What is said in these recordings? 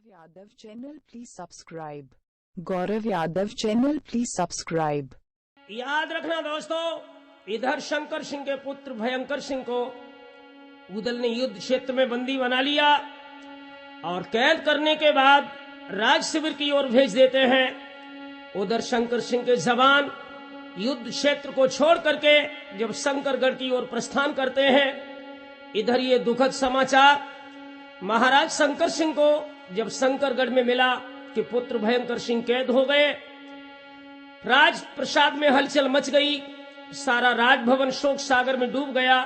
Yadav channel please subscribe. Gaurav Yadav channel please subscribe. याद रखना दोस्तों, इधर शंकर सिंह के पुत्र भयंकर सिंह को उदल ने युद्ध क्षेत्र में बंदी बना लिया और कैद करने के बाद राज शिविर की ओर भेज देते हैं। उधर शंकर सिंह के जवान युद्ध क्षेत्र को छोड़ करके जब शंकरगढ़ की ओर प्रस्थान करते हैं, इधर ये दुखद समाचार महाराज शंकर सिंह को जब शंकरगढ़ में मिला कि पुत्र भयंकर सिंह कैद हो गए, राज प्रसाद में हलचल मच गई। सारा राजभवन शोक सागर में डूब गया।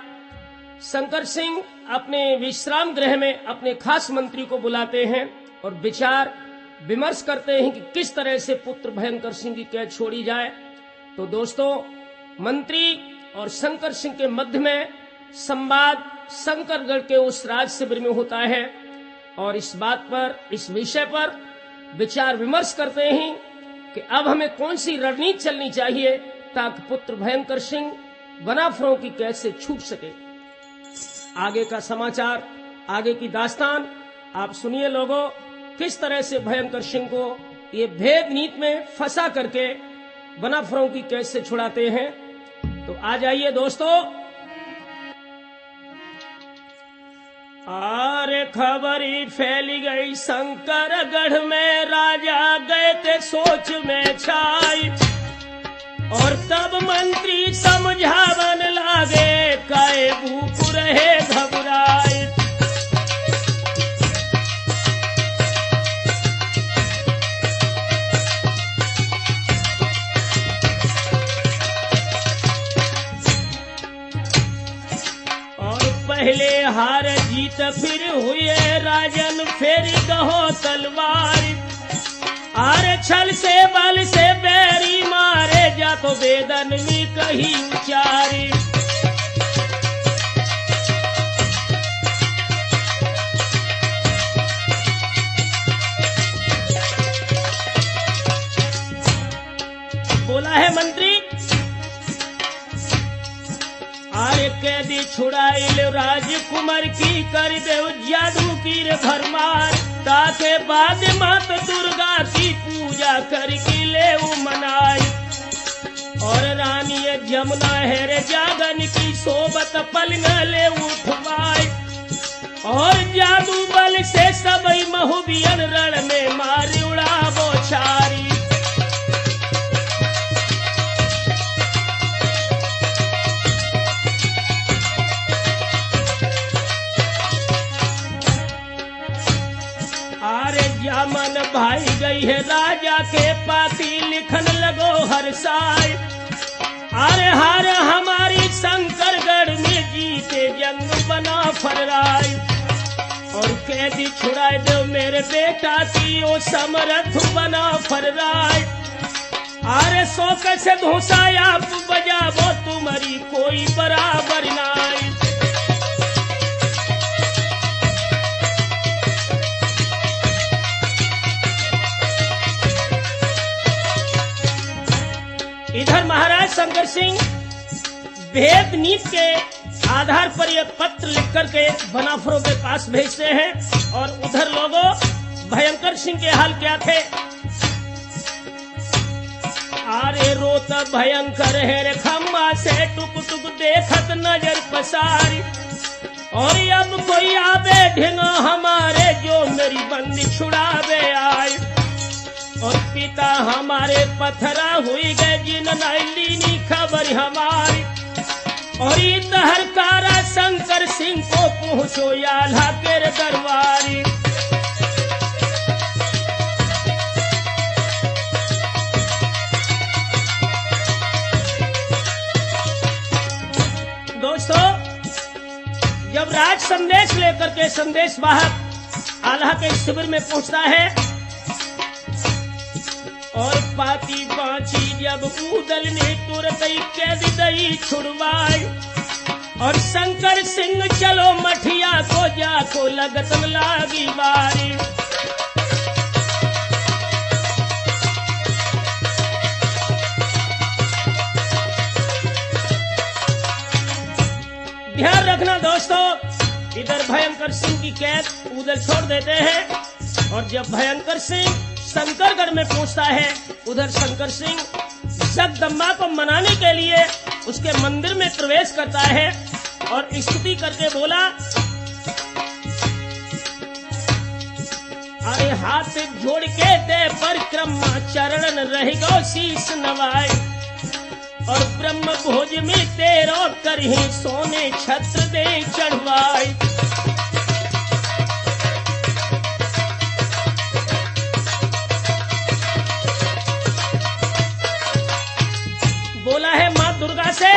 शंकर सिंह अपने विश्राम गृह में अपने खास मंत्री को बुलाते हैं और विचार विमर्श करते हैं कि किस तरह से पुत्र भयंकर सिंह की कैद छोड़ी जाए। तो दोस्तों, मंत्री और शंकर सिंह के मध्य में संवाद शंकरगढ़ के उस राज शिविर में होता है और इस बात पर, इस विषय पर विचार विमर्श करते हैं कि अब हमें कौन सी रणनीति चलनी चाहिए ताकि पुत्र भयंकर सिंह बनाफरों की कैद से छूट सके। आगे का समाचार, आगे की दास्तान आप सुनिए लोगों, किस तरह से भयंकर सिंह को ये भेद नीति में फंसा करके बनाफरों की कैद से छुड़ाते हैं। तो आ जाइए दोस्तों। अरे खबरी फैली गई शंकरगढ़ में, राजा गए थे सोच में छाई और तब मंत्री समझावन लागे, काए भूख रहे घबराए। पहले हार जीत फिर हुए राजन, फेर गहो तलवार। आरे छल से बल से बैरी मारे, जा तो वेदन में कही उचारी। बोला है मंत्री, आरे कैदी छुड़ाइल राजकुमार की, कर दे जादू की भरमार। ताके बाद मात दुर्गा की पूजा करके ले मनाई और रानी जमुना है रे जागन की सोबत पलंग ले उठवाई और जादू बल से सब महुबियन रण में मारी उड़ा बोछारी। जामन भाई गई है राजा के पाती, लिखन लगो हर साय। अरे हार हमारी शंकरगढ़ में जीते जंग बना फरराय और कैदी छुड़ाए दो मेरे बेटा की, ओ समरथ बना फरराय। अरे शोक से धोसाया बजावो तुम्हारी कोई बराबर नाई। इधर महाराज शंकर सिंह भेद नीति के आधार पर यह पत्र लिख करके बनाफरों के पास भेजते हैं और उधर लोगों भयंकर सिंह के हाल क्या थे। आरे रोत भयंकर है रे खम्मा से, टुक टुक देखत नजर पसारी और अब कोई आवे ढिंगा हमारे, जो मेरी बंदी छुड़ावे आए। और पिता हमारे पथरा हुई गए, जिन लीनी खबर हमारी और इधर कारा शंकर सिंह को पहुंचो याल्हा के दरबारी। दोस्तों, जब राज संदेश लेकर के संदेश वाहक आल्हा के शिविर में पहुंचता है और पाती बांची जब उदल ने तुरंत कैद दई छुड़वाई और शंकर सिंह चलो मठिया को जाको लगतन लागी बारी। ध्यान रखना दोस्तों, इधर भयंकर सिंह की कैद उदल छोड़ देते हैं और जब भयंकर सिंह शंकरगढ़ में पहुंचता है, उधर शंकर सिंह जगदम्बा को मनाने के लिए उसके मंदिर में प्रवेश करता है और स्तुति करके बोला, अरे हाथ जोड़ के दे परिक्रमा चरण रह गो शीश नवाए, और ब्रह्म भोज में तेरो करही सोने छत्र दे चढ़वाए। बोला है मां दुर्गा से,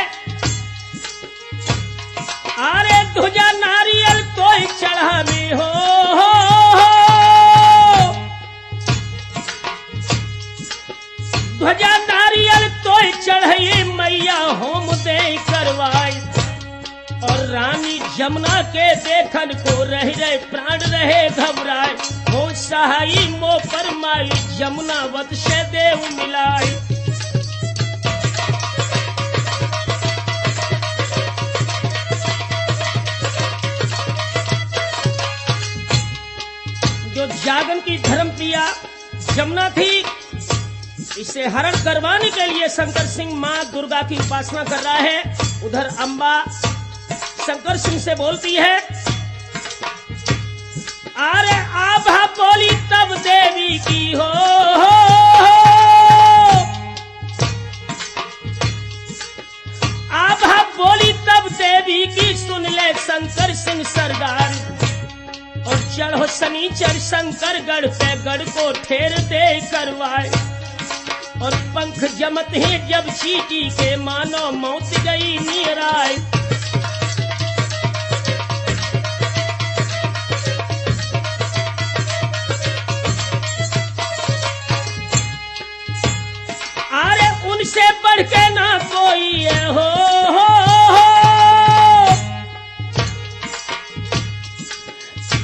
अरे ध्वजा नारियल तो चढ़ानी हो, ध्वजा नारियल तो चढ़ाई मैया होम दे करवाई, और रानी जमुना के देखन को रह रहे प्राण रहे घबराए, हो सहाई मो परमाई जमुना वत से देव मिलाई। जो जागन की धर्म प्रिया जमुना थी, इसे हरण करवाने के लिए शंकर सिंह मां दुर्गा की उपासना कर रहा है। उधर अंबा शंकर सिंह से बोलती है, अरे आभा बोली तब देवी की हो, आभा बोली तब देवी की सुन ले शंकर सिंह सरदार, और चढ़ो शनिचर शंकरगढ़ पे गढ़ को ठेर दे करवाए, और पंख जमत ही जब चीटी के मानो मौत गई मीराए। अरे उनसे बढ़ के ना कोई है हो,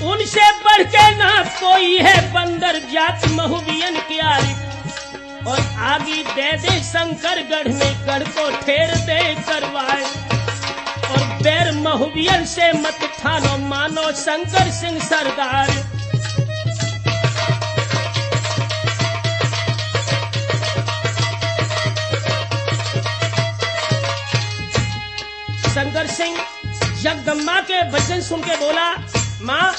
उनसे बढ़ के ना कोई है बंदर जात महुबियन की आरी, और आगे दे दे शंकरगढ़ में गढ़ को ठेर दे करवाए, और बैर महुबियन से मत ठानो मानो शंकर सिंह सरदार। शंकर सिंह जगदम्बा के वचन सुन के बोला, मां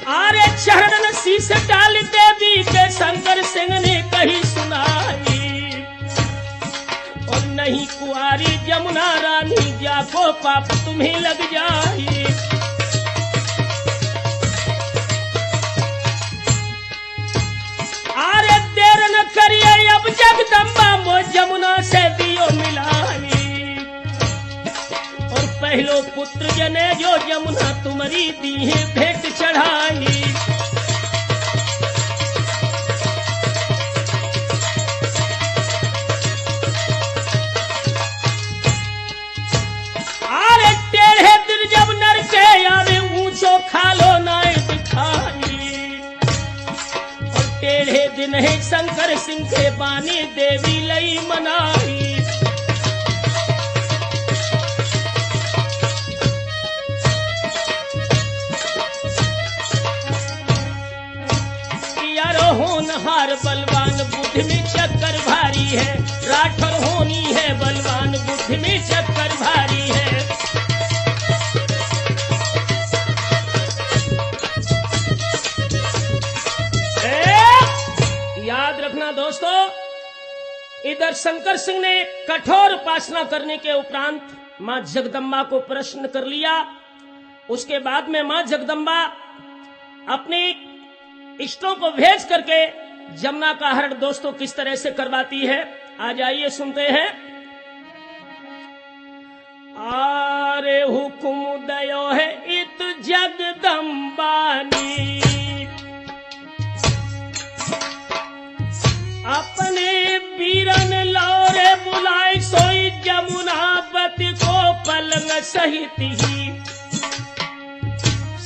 अरे चरण शीश डाल देवी के शंकर सिंह ने कही सुनाई, और नहीं कुआरी जमुना रानी जाको पाप तुम्हें लग जाई। अरे देर न करिए अब जगदम्बा मो जमुना से दियो मिलाई, और पहलो पुत्र जने जो जमुना तुम्हारी दी है भेंट चढ़ाई। अरे टेढ़े दिन जब नर के यारे ऊंचो खालो नाय दिखाई, और टेढ़े दिन है शंकर सिंह के बानी देवी लई मनाई। होनहार बलवान बुद्धि में चक्कर भारी है, राठौर होनी है बलवान बुद्धि में चक्कर भारी है। याद रखना दोस्तों, इधर शंकर सिंह ने कठोर उपासना करने के उपरांत मां जगदम्बा को प्रश्न कर लिया। उसके बाद में मां जगदम्बा अपने इष्टों को भेज करके जमुना का हरण दोस्तों किस तरह से करवाती है, आ जाइए सुनते हैं। आरे हुकुम दयो है इत जगदम्बानी, अपने वीरन लौरे बुलाए सोई जमुनापति को पलंग सहित ही,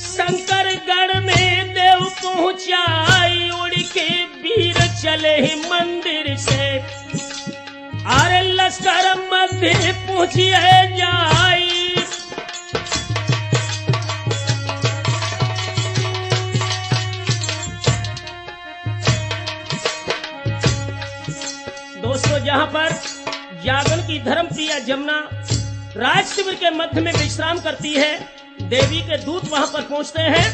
शंकरगढ़ में देव पहुंचाई उड़ के वीर चले ही मंदिर से, अरे लश्कर मध्य पहुंचिए जाई। यहाँ पर जागरण की धर्म प्रिया जमुना राज शिविर के मध्य में विश्राम करती है। देवी के दूत वहां पर पहुंचते हैं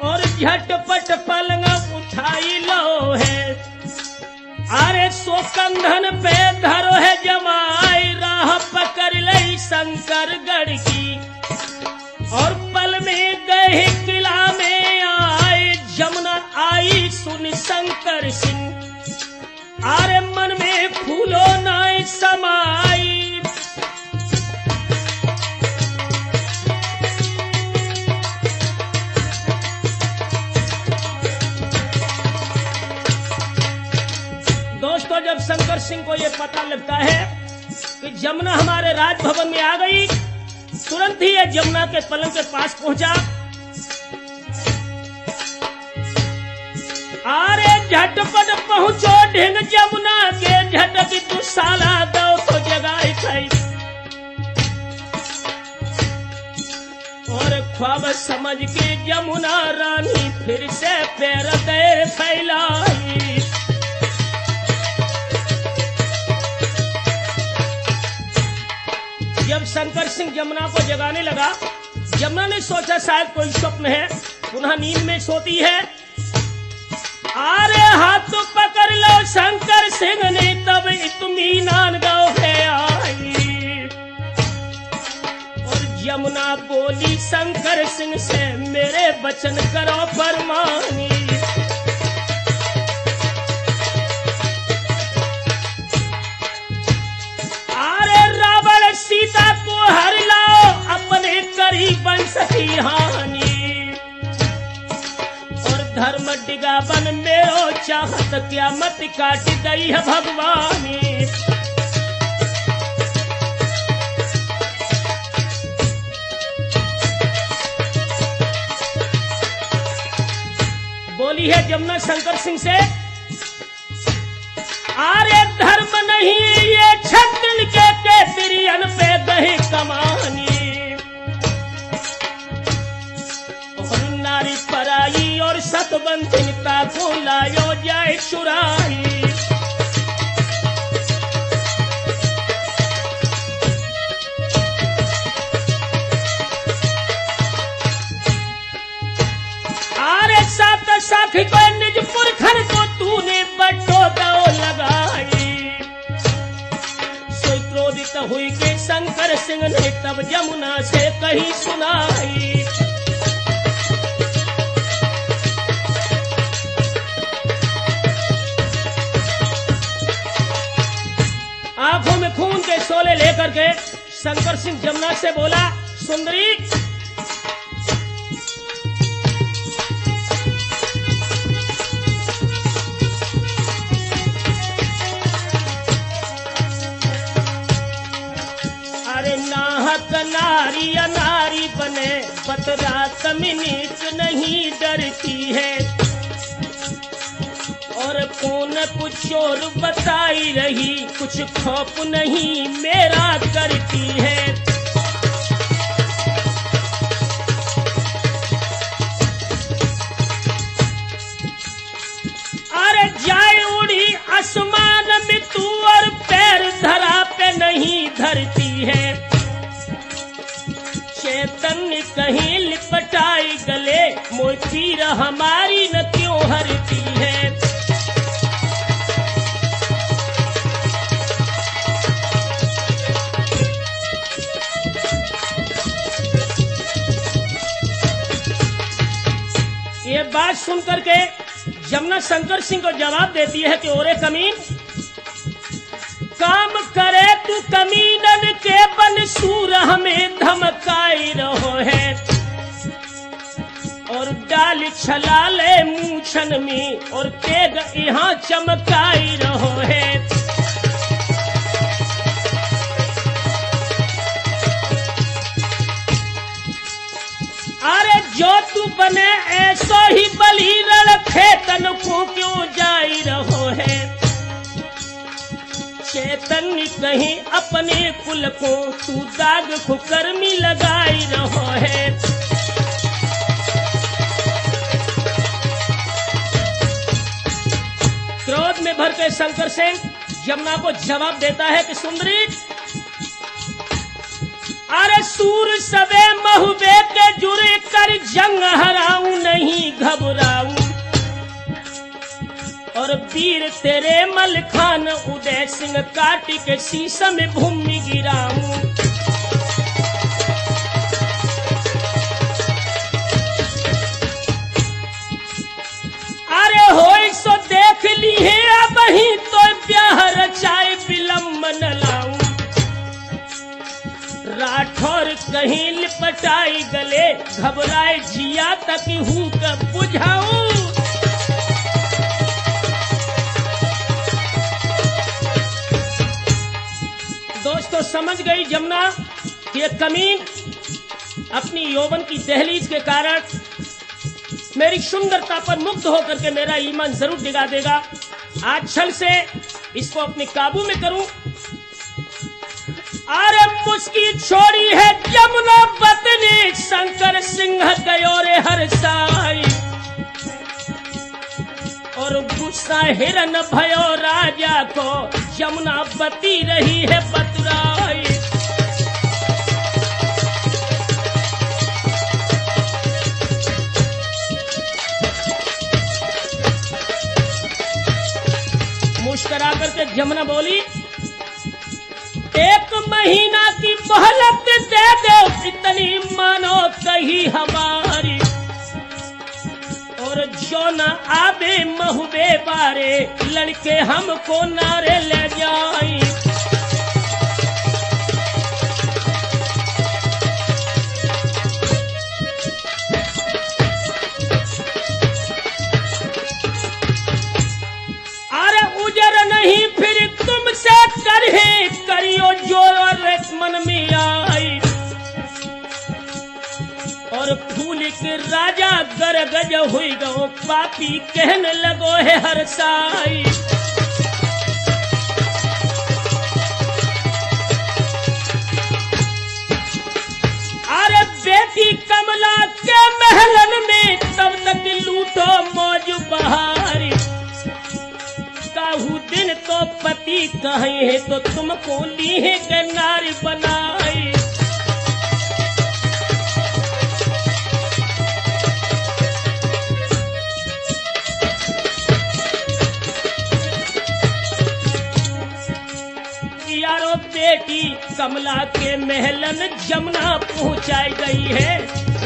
और झटपट पलंग उठाई लो है। अरे सो कंधन पे धरो है जमाई, राह पकड़ लई शंकरगढ़ की। और पल में गए किला में आए, जमुना आई सुन शंकर सिंह। अरे मन में फूलो नाई समाई, दोस्तों जब शंकर सिंह को यह पता लगता है कि जमुना हमारे राजभवन में आ गई, तुरंत ही यह जमुना के पलंग के पास पहुंचा। अरे झटपट पहुंचो ढिंग जमुना के, झटक तू साला दो तो जगाई खाई। और ख्वाब समझ के जमुना रानी फिर से पैर दे फैलाई। जब शंकर सिंह जमुना को जगाने लगा, जमुना ने सोचा शायद कोई स्वप्न है, पुनः नींद में सोती है। अरे हाथ पकड़ लो शंकर सिंह ने, तब इत्मीनान गाँव है आई। और जमुना बोली शंकर सिंह से, मेरे वचन करो फरमानी। सीता को हर लाओ, अपने करी बन सकी हानि। और धर्म डिगा बन मेरो चाहत, क्या मत काट गई है भगवानी। बोली है जमुना शंकर सिंह से, अरे धर्म नहीं ये छत्तीन के तिरियन पे गही कमानी। और नारी पराई और सतबंधिनता को लायो जाए चुराई। अरे सात साखी को निज पुरखन को तूने बटो दो लगाई। सोई क्रोधित हुई के शंकर सिंह ने तब जमुना से कही सुनाई। आंखों में खून के शोले लेकर के शंकर सिंह जमुना से बोला, सुंदरी नारी अनारी बने, बतरा कमिनीच नहीं डरती है। और कौन कुछ और बताई रही, कुछ खौफ नहीं मेरा करती है। अरे जाए उड़ी आसमान में तू, और पैर धरा पे नहीं धरती है। चैतन्य कहीं लिपटाई गले, मोई पीर हमारी न क्यों हरती है। ये बात सुनकर के जमुना शंकर सिंह को जवाब देती है कि ओरे कमीन, काम करे तू कमीनन के बन, सूर हमें धमकाई रहो है। और डाल छलाले मूछन में, और तेग यहाँ चमकाई रहो है। अरे जो तू बने ऐसो ही बली रखे, तन को क्यों जाई रहो है। चैतन्य कहीं अपने कुल को तू दाग खुकर्मी लगाई रहो है। क्रोध में भर के शंकर सिंह यमुना को जवाब देता है कि सुंदरी, अरे सूर सबे महुबे के जुरे कर जंग हराऊं नहीं घबराऊं, और वीर तेरे मलखान उदय सिंह काट के शीशम में भूमि गिराऊं। अरे होई सो देख ली है अब ही तो ब्याह रचाए विलम्ब न लाऊं, राठौर कहीं लिपटाई गले घबराए जिया तक हूं कब बुझाऊं। दोस्तों समझ गई जमुना कि ये कमीन अपनी यौवन की दहलीज के कारण मेरी सुंदरता पर मुग्ध होकर के मेरा ईमान जरूर डिगा देगा। आज छल से इसको अपने काबू में करूं। अरे मुस्की छोड़ी है यमुना पत्नी शंकर सिंह गयो रे हर साई, और गुस्सा हिरन भयो राजा को यमुना बती रही है बतराई। मुस्कुरा करके यमुना बोली, एक महीना की मोहलत दे दो इतनी मानो कही हमारी, और जो न आबे महुबे बारे लड़के हमको नारे ले जाई। अरे उजर नहीं फिर तुमसे करहे करियो जो मन में आई, और फूल के राजा गरगज हुई गो पापी कहने लगो है हर साई। अरे बेटी कमला के महलन में तब तक लूटो मौज बहारी, काहू दिन तो पति कहे है तो तुमको ली है के नारी बनाई। यारो बेटी कमला के महलन जमुना पहुंचाई गई है,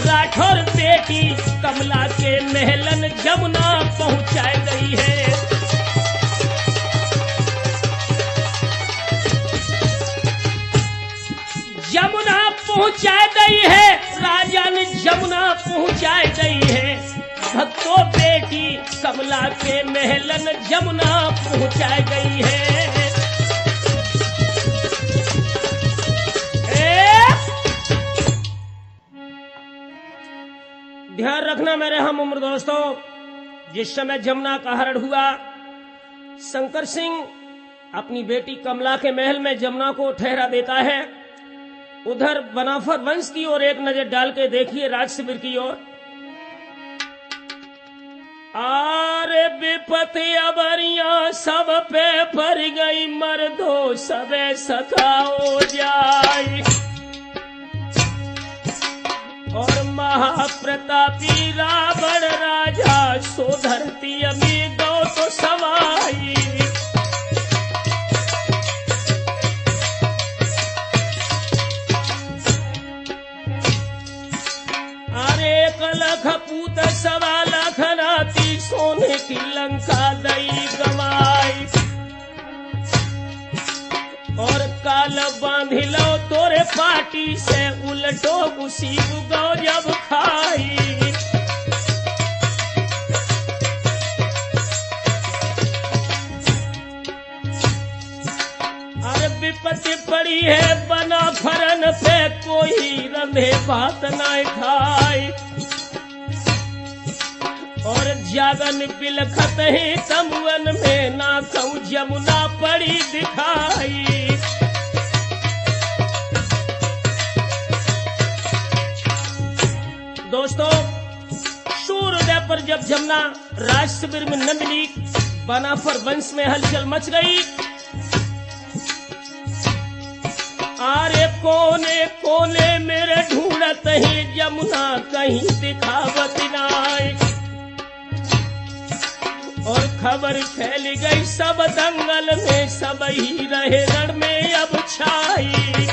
राठौर बेटी कमला के महलन जमुना पहुंचाई गई है। यमुना पहुंचाई गई है, राजा ने यमुना पहुंचाई गई है, भक्तों बेटी कमला के महलन यमुना पहुंचाई गई है। ध्यान रखना मेरे हम उम्र दोस्तों, जिस समय जमुना का हरण हुआ, शंकर सिंह अपनी बेटी कमला के महल में जमुना को ठहरा देता है। उधर बनाफर वंश की ओर एक नजर डाल के देखिए राज शिविर की ओर। आरे विपत्ति अबरिया सब पे पर गई, मर्दो सबे सखाओ जाई, और महाप्रतापी रावण राजा सो धरती अमी दो तो सवाई। अरे 1 लाख पूत 1.25 लाख नाती सोने की लंका दई गवाई, और काल बांधिलो तोरे पाटी से उलटो उसी उगो जब खाई। अरे विपत्ति पड़ी है बना फरन पे, कोई रंधे भात ना खाई, और जागन बिलखत ही तमुअन में ना कहूं यमुना पड़ी दिखाई। दोस्तों सूर्योदय पर जब जमुना राज शिविर में न मिली, बनाफर वंश में हलचल मच गई। आरे कोने कोने मेरे ढूंढत ही जमुना कहीं दिखावत नाई, और खबर फैल गई सब दंगल में, सब ही रहे रण में अब छाई।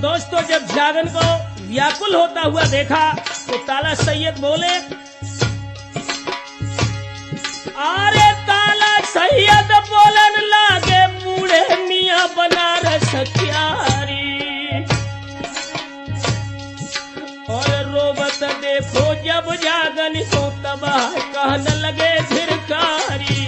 दोस्तों जब जागन को व्याकुल होता हुआ देखा तो ताला सैयद बोले, अरे ताला सैयद बोलन लागे बूढ़े मियां बनारस क्यारी, और रोबत देखो जब जागन को तबाह कहने लगे धिरकारी।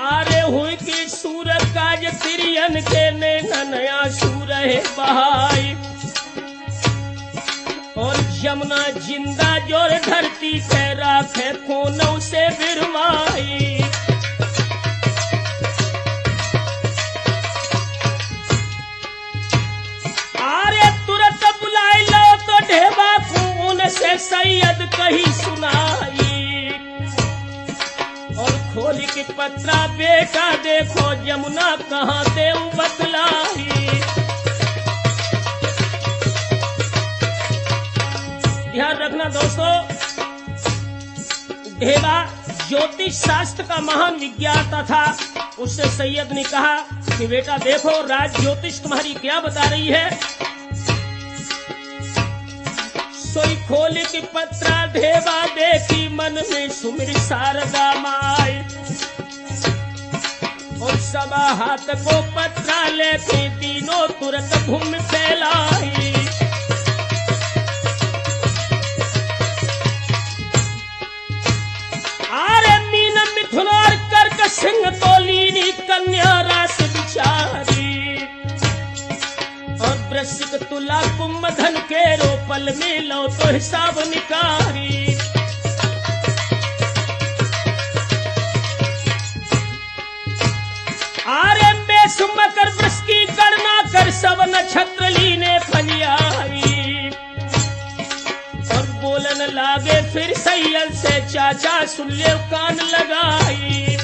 आरे हुई की सूरत काज तिरियन के नया सूर है बहाई, और जमुना जिंदा जोर धरती पे राखे कोनों से बिरवाई। आरे तुरंत बुलाई लो तो ढेबा खून से सैयद कही सुनाई, और खोल के पत्रा बेटा देखो जमुना कहाँ दे बतलाई। ध्यान रखना दोस्तों, ढेबा ज्योतिष शास्त्र का महान विज्ञाता था। उससे सैयद ने कहा कि बेटा देखो राज ज्योतिष तुम्हारी क्या बता रही है। सोई खोल के पत्रा ढेबा देखी मन में सुमिर शारदा माई, और सबा हाथ को पत्रा लेके तीनों तुरंत घूम फैलाई। आरे मीन मिथुन और कर्क सिंह तोलीनी कन्या रास बिचारी, और वृश्चिक तुला कुंभ धन के रोपल में लो तो हिसाब निकारी। आरे मेष मकर वृष की गणना कर सब नक्षत्र लीने फलियाई, और बोलन लागे फिर सैयद से चाचा सुन ले कान लगाई।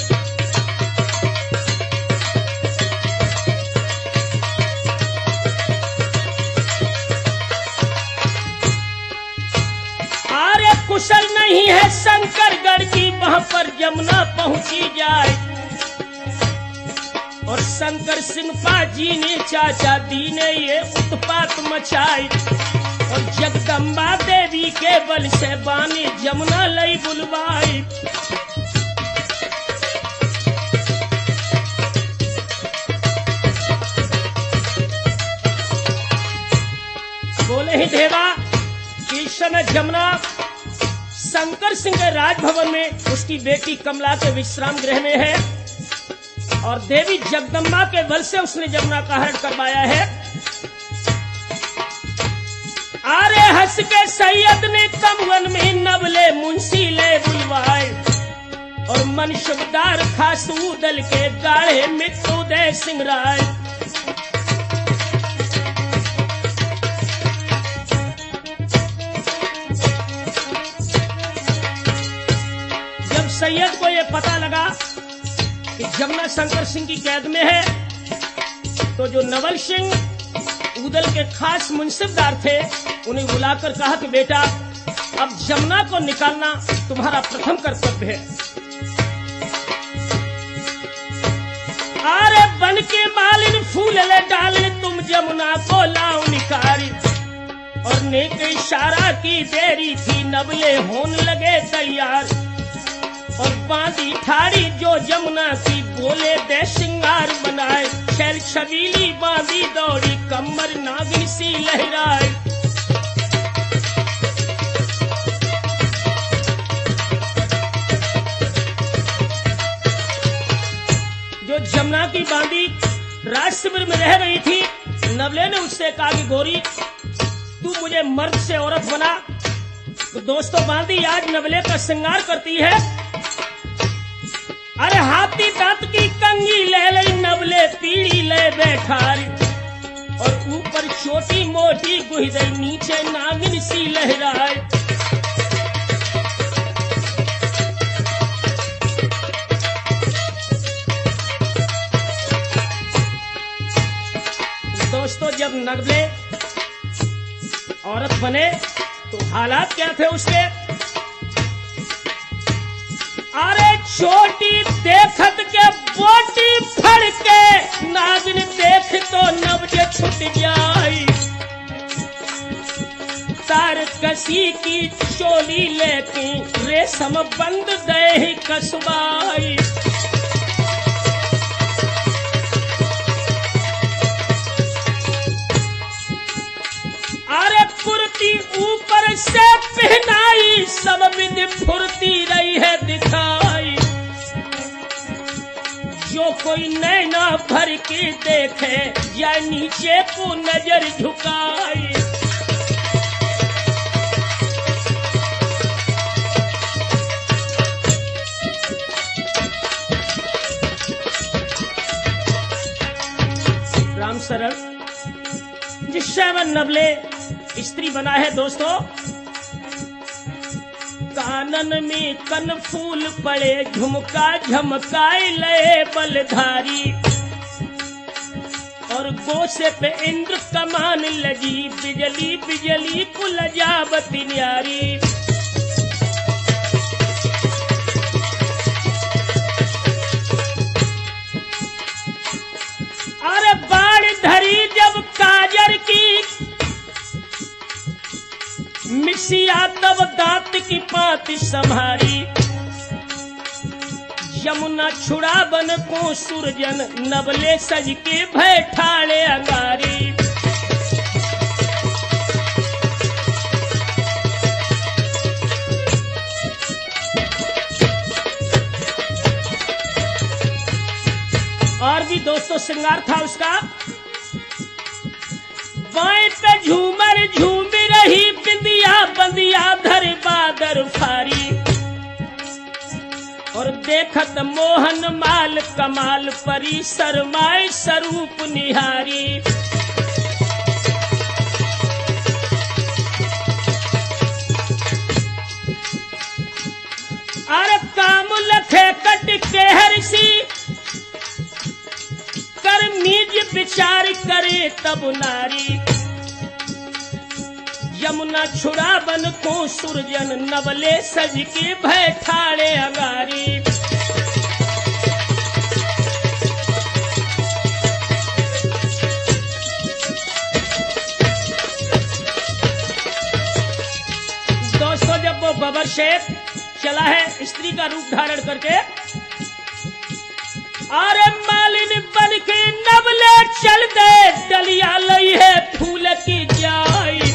आरे कुशल नहीं है शंकरगढ़ की वहां पर जमुना पहुंची जाए, और शंकर सिंह पाजी ने चाचा दी ने ये उत्पात मचाई, और जगदम्बा देवी के बल से बानी जमुना लई बुलवाई। बोले ही ढेबा कि इस समय जमुना शंकर सिंह के राजभवन में उसकी बेटी कमला के विश्राम गृह में है, और देवी जगदम्बा के बल से उसने जमुना का हरण करवाया है। आरे हंस के सैयद ने कमवन में नवले मुंशी ले बुलवाए, और मनशुबदार खासू दल के गाढ़े मृत्युदय सिंह राय। जब सैयद को यह पता लगा कि जमुना शंकर सिंह की कैद में है, तो जो नवल सिंह उदल के खास मुंसिफदार थे उन्हें बुलाकर कहा कि बेटा अब जमुना को निकालना तुम्हारा प्रथम कर्तव्य है। अरे बन के मालिन फूल ले डाले तुम जमुना को लाओ निकारी, और नेक इशारा की देरी थी नवले होने लगे तैयार, और बांधी ठाड़ी जो जमुना की बोले दे श्रृंगार बनाए, शैल छबीली बांधी दौड़ी कमर नागिन सी लहराए। जो जमुना की बांधी राज शिविर में रह रही थी, नवले ने उससे कहा कि गोरी तू मुझे मर्द से औरत बना। तो दोस्तों बांधी आज नवले का श्रृंगार करती है। अरे हाथी दांत की कंगी ले ले नबले पीड़ी ले बैठारी और ऊपर छोटी मोटी गुहिदई नीचे नागिन सी लहराए। दोस्तों जब नगले औरत बने तो हालात क्या थे उसके? अरे छोटी देखत के बोटी फड़ के नागिन देख तो नब्ज छुट जाई। तार कसी की चोली लेती रेशम बंद दे कसबाई। अरे कुर्ती ऊपर से पहनाई सब बिंद फुर्ती रही है दिखाई। जो कोई नैना भर के देखे या नीचे को नजर झुकाई। राम शरण जिससे वह नबले स्त्री बना है दोस्तों। कानन में कनफूल पड़े झुमका झमकाए लए बलधारी और गोसे पे इंद्र कमान लगी बिजली बिजली कुलजावती न्यारी। अरे बाण धरी जब काजर की मिसिया तब दांत की पाती संभारी। यमुना छुड़ा बन को सुरजन नबले सज के भय ठाणे अंगारी। और भी दोस्तों श्रृंगार था उसका। बाएं पे झूमर झूम रही बिंदिया बंदिया धर बादर फारी और देखत मोहन माल कमाल परी शरमाए स्वरूप निहारी। अरे काम लखे कट केहर सी कर मीज विचार करे तब नारी। यमुना छुड़ा बन को सुरजन नबले सज के भय ठाणे अंगारी। दोस्तों जब वो बबर शेख चला है स्त्री का रूप धारण करके अरे मालिन बन के नबले चल दे डलिया लई है फूल की जाई।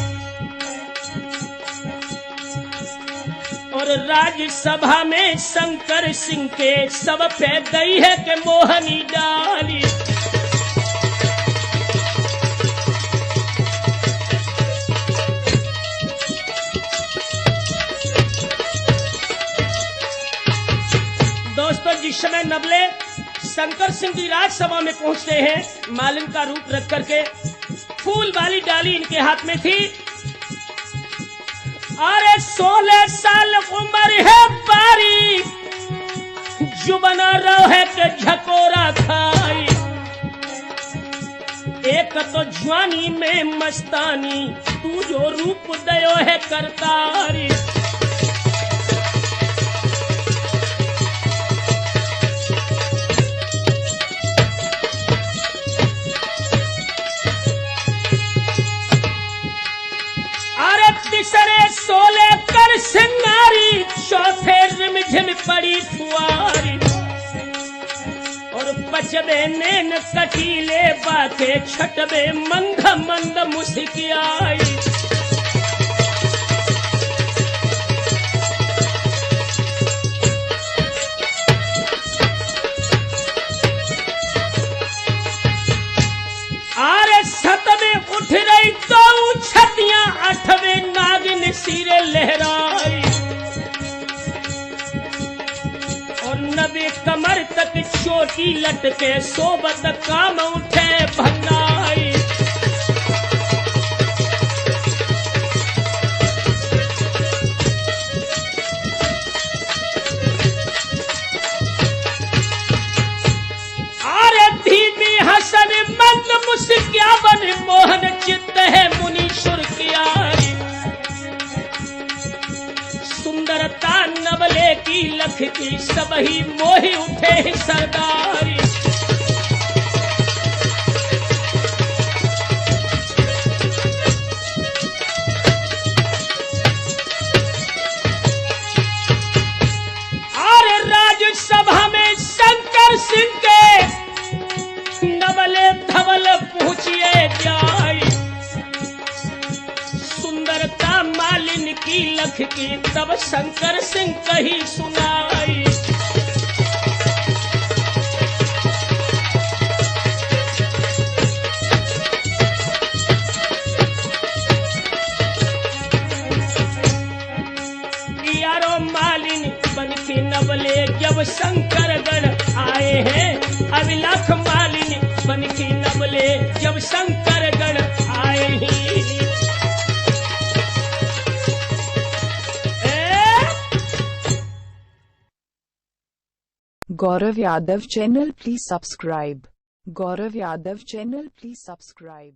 और राज्यसभा में शंकर सिंह के सब पे गई है कि मोहनी डाली। दोस्तों जिस समय नबले शंकर सिंह की राजसभा में पहुंचते हैं मालिन का रूप रख करके फूल वाली डाली इनके हाथ में थी। अरे 16 साल उम्र है बारी जुबना रहे के झकोरा खाई। एक तो जवानी में मस्तानी तू जो रूप दयो है करतारी। तीसरे 16 कर सिंगारी चौथे रिमझिम पड़ी फुआरी और पचबे नैन कटीले बाते छटबे मंद मंद मुस्कियाई। आरे सतवें उठ रही तो छतियां 8वें नागिन सिरे लहराई और 90 कमर तक चोटी लटके सोबत काम उठे भंगाई। आरे धीमी हसन मंद मुस्क्यावन मोहन चित्त है मुनीश्वर किया। सुंदरता नवले की लख की सबही मोहि उठे सरदारी। आरे राज्यसभा में शंकर सिंह के नवले धवल पूछिए जाई। सुंदरता मालिन की लख की तब शंकर सिंह कही सुनाई। यारो मालिन बन के नवले जब शंकर गण आए हैं। अब लाख मालिन बन के नवले जब शंकर गण आए ही। Gaurav Yadav channel, please subscribe. Gaurav Yadav channel, please subscribe.